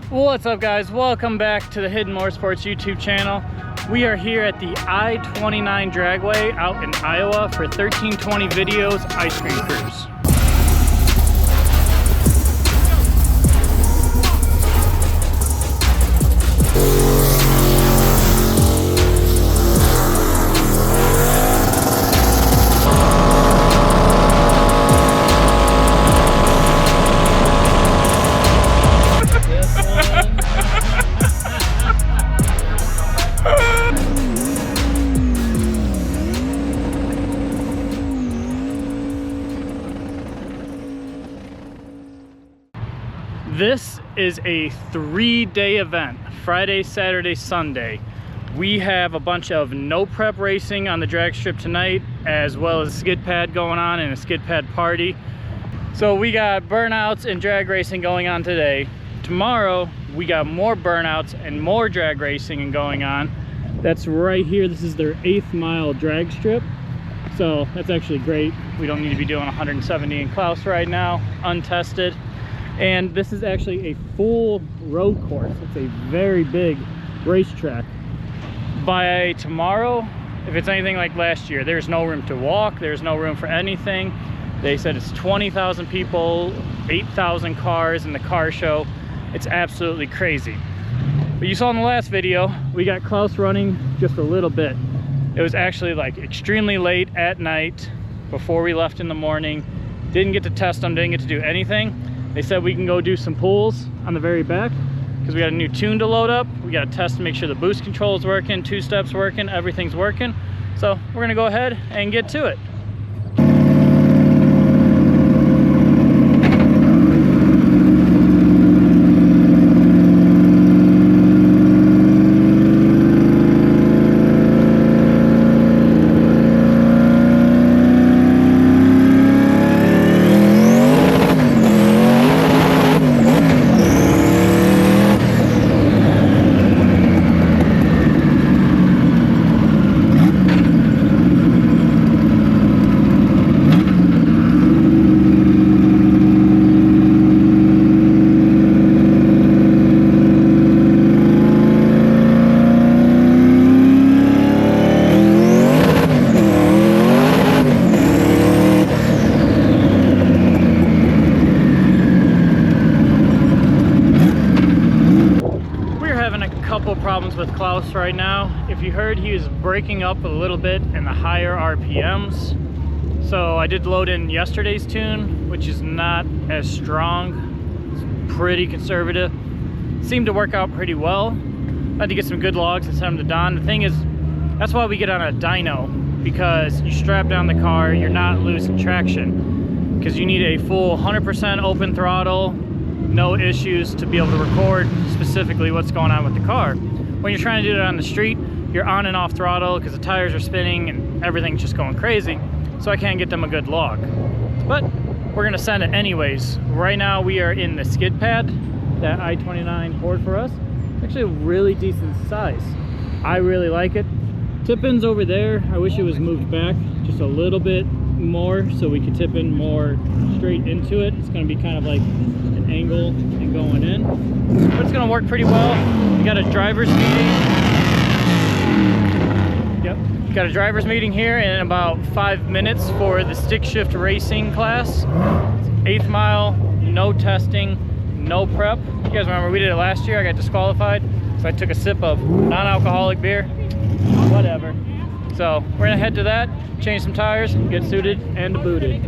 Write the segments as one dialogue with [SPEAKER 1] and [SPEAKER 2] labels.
[SPEAKER 1] What's up, guys? Welcome back to the Hidden Motorsports YouTube channel. We are here at the I-29 Dragway out in Iowa for 1320 Videos Ice Cream Cruise. This is a 3-day event, Friday, Saturday, Sunday. We have a bunch of no prep racing on the drag strip tonight, as well as a skid pad going on and a skid pad party. So we got burnouts and drag racing going on today. Tomorrow, we got more burnouts and more drag racing going on. That's right here. This is their 8th mile drag strip. So that's actually great. We don't need to be doing 170 in Klaus right now, untested. And this is actually a full road course. It's a very big racetrack. By tomorrow, if it's anything like last year, there's no room to walk, there's no room for anything. They said it's 20,000 people, 8,000 cars in the car show. It's absolutely crazy. But you saw in the last video, we got Klaus running just a little bit. It was actually like extremely late at night before we left in the morning. Didn't get to test them, didn't get to do anything. They said we can go do some pulls on the very back because we got a new tune to load up. We got to test to make sure the boost control is working, 2-steps working, everything's working. So we're gonna go ahead and get to it. Problems with Klaus right now. If you heard, he was breaking up a little bit in the higher RPMs. So I did load in yesterday's tune, which is not as strong. It's pretty conservative. Seemed to work out pretty well. I had to get some good logs and send them to Don. The thing is, that's why we get on a dyno, because you strap down the car, you're not losing traction, because you need a full 100% open throttle, no issues to be able to record specifically what's going on with the car. When you're trying to do it on the street, you're on and off throttle because the tires are spinning and everything's just going crazy, so I can't get them a good log. But we're gonna send it anyways. Right now we are in the skid pad that I-29 poured for us. Actually a really decent size. I really like it. Tip-in's over there. I wish it was moved back just a little bit more so we could tip in more straight into it. It's gonna be kind of like an angle and going in, but it's gonna work pretty well. We got a driver's meeting. Yep, got a driver's meeting here in about 5 minutes for the stick shift racing class. 8th mile, no testing, no prep. You guys remember we did it last year. I got disqualified, so I took a sip of non-alcoholic beer. Whatever. So we're gonna head to that, change some tires, get suited and booted.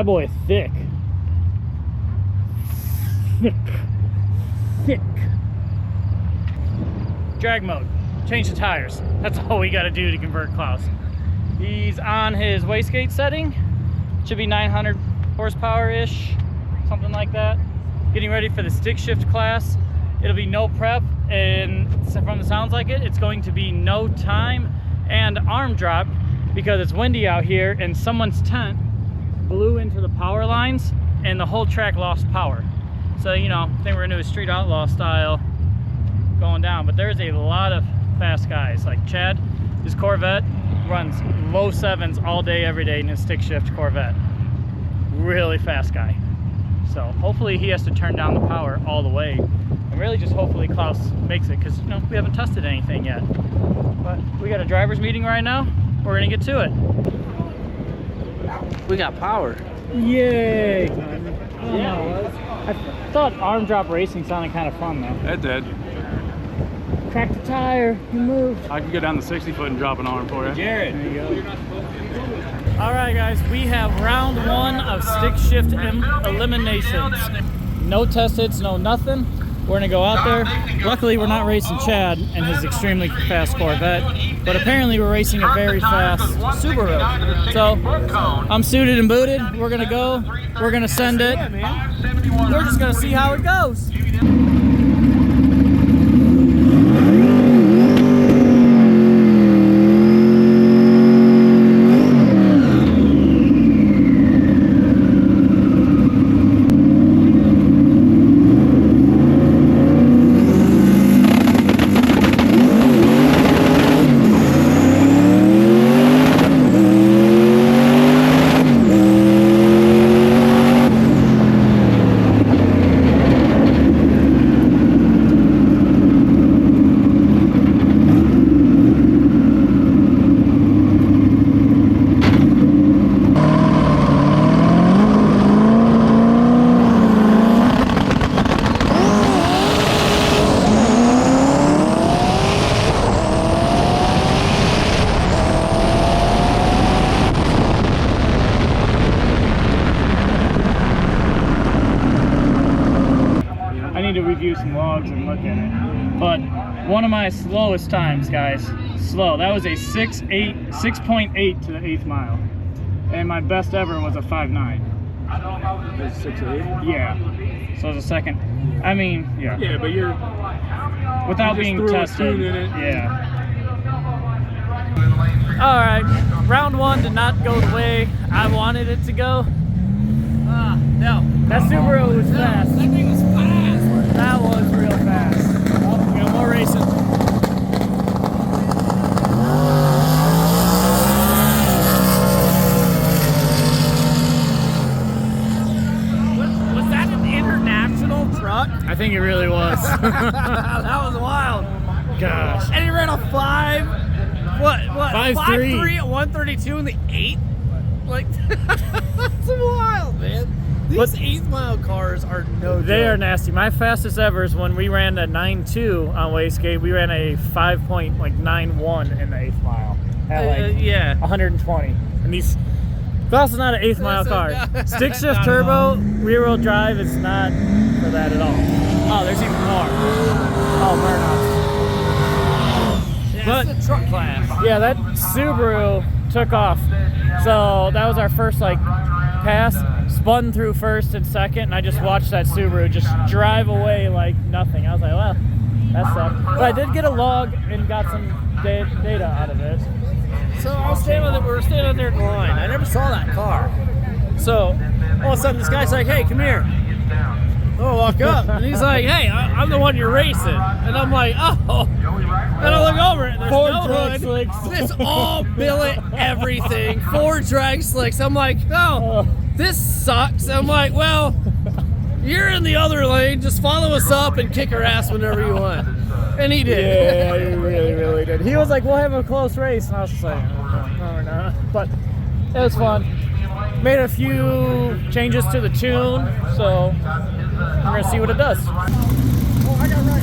[SPEAKER 1] that boy thick. Thick. Drag mode. Change the tires. That's all we got to do to convert Klaus. He's on his wastegate setting. Should be 900 horsepower-ish, something like that. Getting ready for the stick shift class. It'll be no prep, and from the sounds like it, it's going to be no time and arm drop because it's windy out here and someone's tent blew into the power lines and the whole track lost power. So, you know, I think we're gonna do a street outlaw style going down, but there's a lot of fast guys. Like Chad, his Corvette runs low sevens all day, every day in his stick shift Corvette. Really fast guy. So hopefully he has to turn down the power all the way. And really just hopefully Klaus makes it, because, you know, we haven't tested anything yet. But we got a driver's meeting right now. We're gonna get to it.
[SPEAKER 2] We got power.
[SPEAKER 1] Yay! Yeah. I thought arm drop racing sounded kind of fun though.
[SPEAKER 3] It did.
[SPEAKER 1] Crack the tire, you moved.
[SPEAKER 3] I can go down the 60 foot and drop an arm for you.
[SPEAKER 1] Jared. There you go. All right, guys, we have round one of stick shift eliminations. No test hits, no nothing. We're gonna go out there. Luckily, we're not racing Chad and his extremely fast Corvette, but apparently we're racing a very fast Subaru. So I'm suited and booted. We're gonna go. We're gonna send it. We're just gonna see how it goes. Some logs and look at it, but one of my slowest times, guys, slow, that was a 6.8 to the 8th mile, and my best ever was a 5.9.
[SPEAKER 3] 6.8?
[SPEAKER 1] Yeah, so it was a second. I mean, yeah,
[SPEAKER 3] but you're
[SPEAKER 1] without
[SPEAKER 3] you
[SPEAKER 1] being tested
[SPEAKER 3] in it.
[SPEAKER 1] Yeah. All right, round one did not go the way I wanted it to go. No, that Subaru was fast.
[SPEAKER 2] That thing was fast.
[SPEAKER 1] That was real fast. Oh, we got more racing.
[SPEAKER 2] Was that an international truck?
[SPEAKER 1] I think it really was.
[SPEAKER 2] That was wild.
[SPEAKER 1] Gosh.
[SPEAKER 2] And he ran a 5.3 at 132 in the 8th? Like, that's wild, man. These 8th mile cars are no joke.
[SPEAKER 1] They are nasty. My fastest ever is when we ran a 9.2 on wastegate. We ran a 5.91 in the 8th mile. At
[SPEAKER 2] yeah.
[SPEAKER 1] 120. And these, Klaus is not an 8th mile car. Stick shift turbo, rear wheel drive is not for that at all. Oh, there's even more. Oh, burnouts.
[SPEAKER 2] Yeah,
[SPEAKER 1] But
[SPEAKER 2] it's the truck class.
[SPEAKER 1] yeah, that Subaru took off. So that was our first like pass. Spun through first and second, and I just watched that Subaru just drive away like nothing. I was like, well, that sucked. But I did get a log and got some data out of it.
[SPEAKER 2] So I was standing with it. We were standing out there in the line. I never saw that car. So all of a sudden, this guy's like, "Hey, come here." So I walk up, and he's like, "Hey, I'm the one you're racing." And I'm like, "Oh." And I look over, and there's
[SPEAKER 1] Four
[SPEAKER 2] no
[SPEAKER 1] drag
[SPEAKER 2] hood.
[SPEAKER 1] slicks.
[SPEAKER 2] It's all billet everything. 4 drag slicks. I'm like, "Oh, this sucks." I'm like, "Well, you're in the other lane. Just follow us up and kick our ass whenever you want." And he did.
[SPEAKER 1] Yeah, he really, really did. He was like, we'll have a close race. And I was just like, no, we're not. But it was fun. Made a few changes to the tune, so we're going to see what it does. Oh, I got right.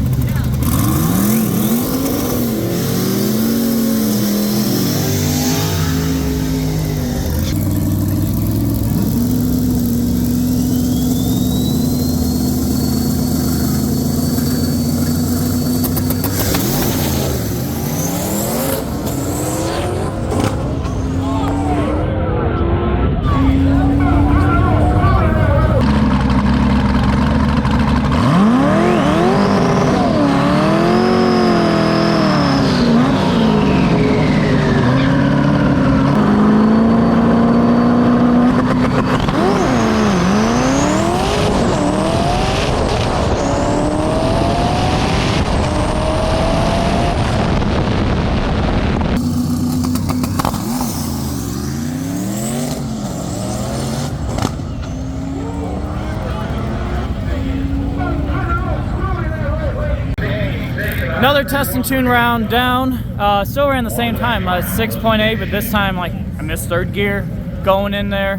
[SPEAKER 1] Another test and tune round down. Still ran the same time, 6.8, but this time like I missed third gear going in there.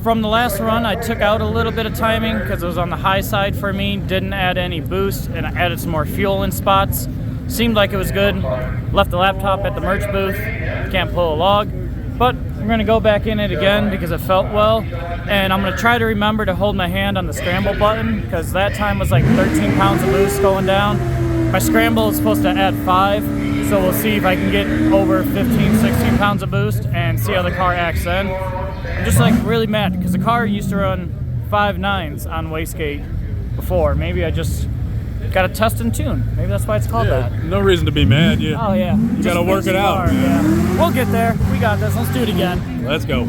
[SPEAKER 1] From the last run, I took out a little bit of timing because it was on the high side for me. Didn't add any boost, and I added some more fuel in spots. Seemed like it was good. Left the laptop at the merch booth. Can't pull a log, but we're gonna go back in it again because it felt well. And I'm gonna try to remember to hold my hand on the scramble button because that time was like 13 pounds of boost going down. My scramble is supposed to add 5, so we'll see if I can get over 15, 16 pounds of boost and see how the car acts then. I'm just like really mad because the car used to run 5.9s on wastegate before. Maybe I just got to test and tune. Maybe that's why it's called that.
[SPEAKER 3] No reason to be mad.
[SPEAKER 1] Oh yeah.
[SPEAKER 3] You gotta work it out.
[SPEAKER 1] Yeah. We'll get there. We got this. Let's do it again.
[SPEAKER 3] Let's go.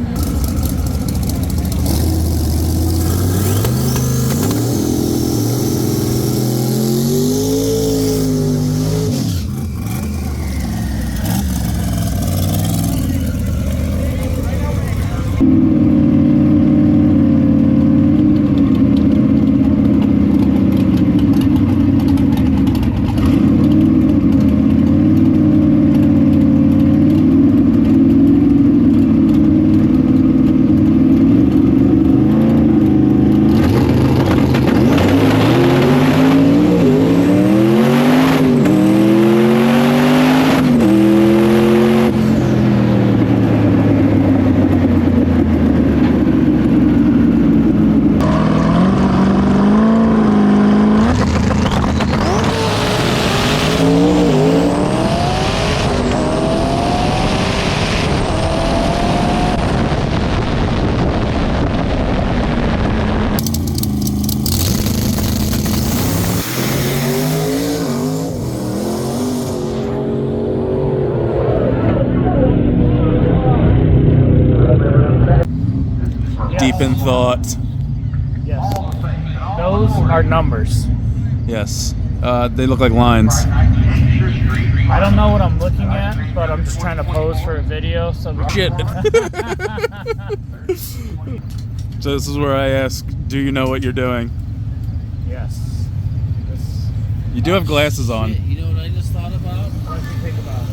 [SPEAKER 4] Deep in thought.
[SPEAKER 1] Yes. Those are numbers.
[SPEAKER 4] Yes. They look like lines.
[SPEAKER 1] I don't know what I'm looking at, but I'm just trying to pose for a video. So
[SPEAKER 4] Shit. So this is where I ask, do you know what you're doing?
[SPEAKER 1] Yes. This,
[SPEAKER 4] You do have glasses on.
[SPEAKER 2] You know what I just thought about?
[SPEAKER 1] what do you think about it?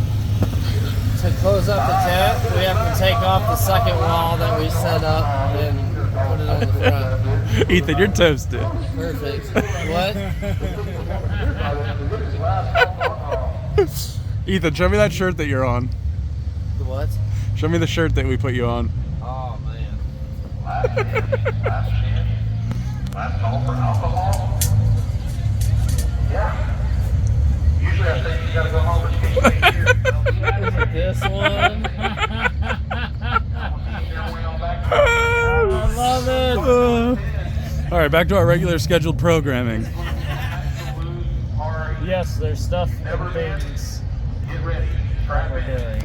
[SPEAKER 2] To close up the tent, we have to take off the second wall that we set up and put it on the front.
[SPEAKER 4] Ethan, you're toasted.
[SPEAKER 2] Perfect. What?
[SPEAKER 4] Ethan, show me that shirt that you're on.
[SPEAKER 2] The what?
[SPEAKER 4] Show me the shirt that we put you on.
[SPEAKER 2] Oh, man.
[SPEAKER 5] Last call for alcohol? Yeah. Usually I say you gotta go home and get your
[SPEAKER 2] This one?
[SPEAKER 1] I love it.
[SPEAKER 4] All right, back to our regular scheduled programming.
[SPEAKER 1] Yes, there's stuff and things
[SPEAKER 5] Get ready.
[SPEAKER 1] that we're doing.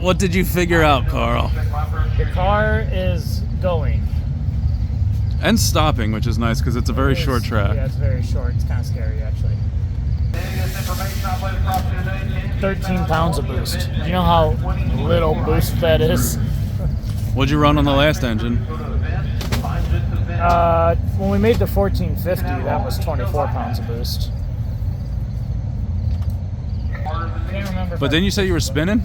[SPEAKER 4] What did you figure out, Carl?
[SPEAKER 1] The car is going.
[SPEAKER 4] And stopping, which is nice because it's a very
[SPEAKER 1] It is-
[SPEAKER 4] short track.
[SPEAKER 1] Yeah, it's very short. It's kind of scary, actually. 13 pounds of boost. You know how little boost that is?
[SPEAKER 4] What'd you run on the last engine?
[SPEAKER 1] When we made the 1450, that was 24 pounds of boost. Can't remember.
[SPEAKER 4] But then you say you were spinning?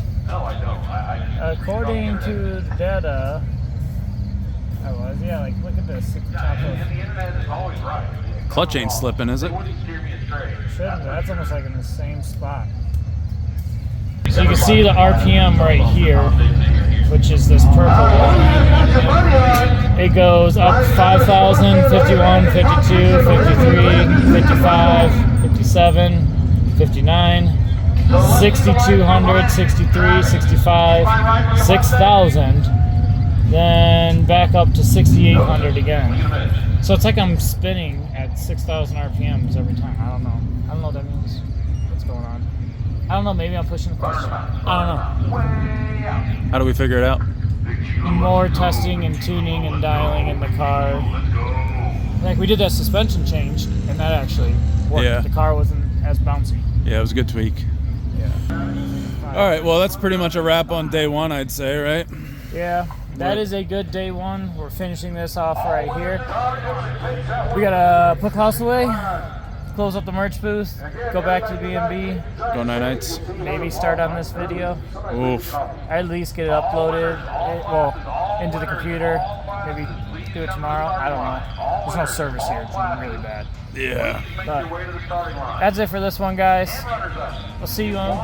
[SPEAKER 1] According to the data, I was. Yeah, like look at this. At the top of,
[SPEAKER 4] Clutch ain't slipping, is it?
[SPEAKER 1] shouldn't. That's almost like in the same spot. So you can see the RPM right here, which is this purple one. It goes up 5,000, 51, 52, 53, 55, 57, 59, 6,200, 63, 65, 6,000, then back up to 6,800 again. So it's like I'm spinning at 6,000 RPMs every time. I don't know. I don't know what that means. What's going on? I don't know. Maybe I'm pushing the clutch. I don't know.
[SPEAKER 4] How do we figure it out?
[SPEAKER 1] More testing and tuning and dialing in the car. Like we did that suspension change, and that actually worked.
[SPEAKER 4] Yeah.
[SPEAKER 1] The car wasn't as bouncy.
[SPEAKER 4] Yeah, it was a good tweak.
[SPEAKER 1] Yeah.
[SPEAKER 4] All right, well, that's pretty much a wrap on day one, I'd say, right?
[SPEAKER 1] Yeah, that is a good day one. We're finishing this off right here. We gotta put Klaus away. close up the merch booth, go back to the B&B,
[SPEAKER 4] Go nights.
[SPEAKER 1] maybe start on this video.
[SPEAKER 4] Oof.
[SPEAKER 1] Or at least get it uploaded, into the computer. Maybe do it tomorrow. I don't know. There's no service here. It's really bad.
[SPEAKER 4] Yeah.
[SPEAKER 1] But that's it for this one, guys. We'll see you in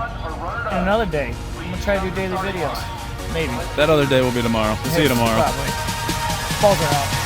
[SPEAKER 1] another day. I'm gonna try to do daily videos. Maybe.
[SPEAKER 4] That other day will be tomorrow. We'll see you tomorrow.
[SPEAKER 1] Probably. Balls are out.